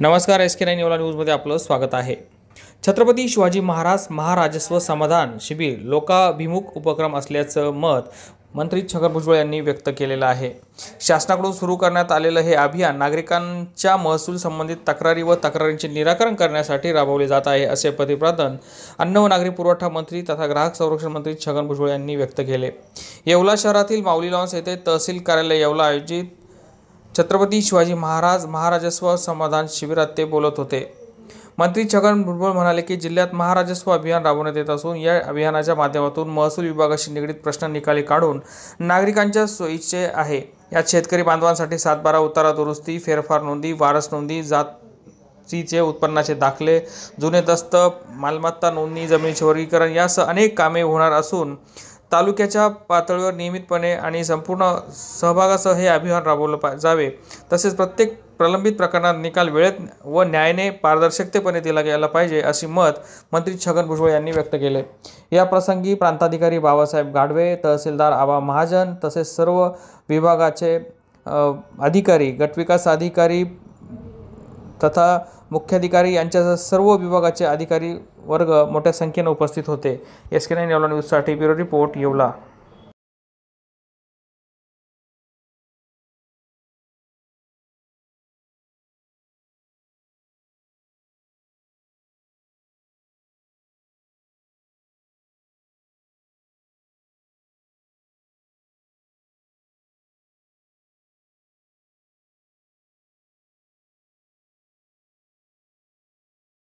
नमस्कार, SK9 येवला न्यूजमध्ये आपलं स्वागत आहे। छत्रपती शिवाजी महाराज महाराजस्व समाधान शिबिर लोकाभिमुख उपक्रम असल्याचं मत मंत्री छगन भुजबळ यांनी व्यक्त केलेलं आहे। शासनाकडून सुरू करण्यात आलेलं हे अभियान नागरिकांच्या महसूल संबंधित तक्रारी व तक्रारींचे निराकरण करण्यासाठी राबवले जात आहे, असे प्रतिपादन अन्न व नागरी पुरवठा मंत्री तथा ग्राहक संरक्षण मंत्री छगन भुजबळ यांनी व्यक्त केले। येवला शहरातील माऊली लॉन्स येथे तहसील कार्यालय येवला आयोजित छत्रपती शिवाजी महाराज महाराजस्व समाधान शिबिरात ते बोलत होते। मंत्री छगन भुजबळ म्हणाले की जिल्ह्यात महाराजस्व अभियान राबवण्यात येत असून या अभियानाच्या माध्यमातून महसूल विभागाशी निगडीत प्रश्न निकाली काढून नागरिकांच्या सोयीचे आहे। यात शेतकरी बांधवांसाठी 7/12 उतारा दुरुस्ती, फेरफार नोंदी, वारस नोंदी, जातीचे उत्पन्नाचे दाखले, जुने दस्त, मालमत्ता नोंदणी, जमिनीचे वर्गीकरण यासह अनेक कामे होणार असून तालुक्याच्या पातळीवर नियमितपणे आणि संपूर्ण सहभागासह हे अभियान राबवले जावे। तसेच प्रत्येक प्रलंबित प्रकरणात निकाल वेळेत व न्यायाने पारदर्शकतेपणे दिला गेला पाहिजे, असे मत मंत्री छगन भुजबळ यांनी व्यक्त केले। या प्रसंगी प्रांताधिकारी बाबासाहेब गाढवे, तहसीलदार आबा महाजन तसेच सर्व विभागाचे अधिकारी, गटविकास अधिकारी तथा मुख्याधिकारी यांच्यासह सर्व विभागाचे अधिकारी वर्ग मोठ्या संख्येने उपस्थित होते। SK9 येवला न्यूजसाठी ब्युरो रिपोर्ट येवला।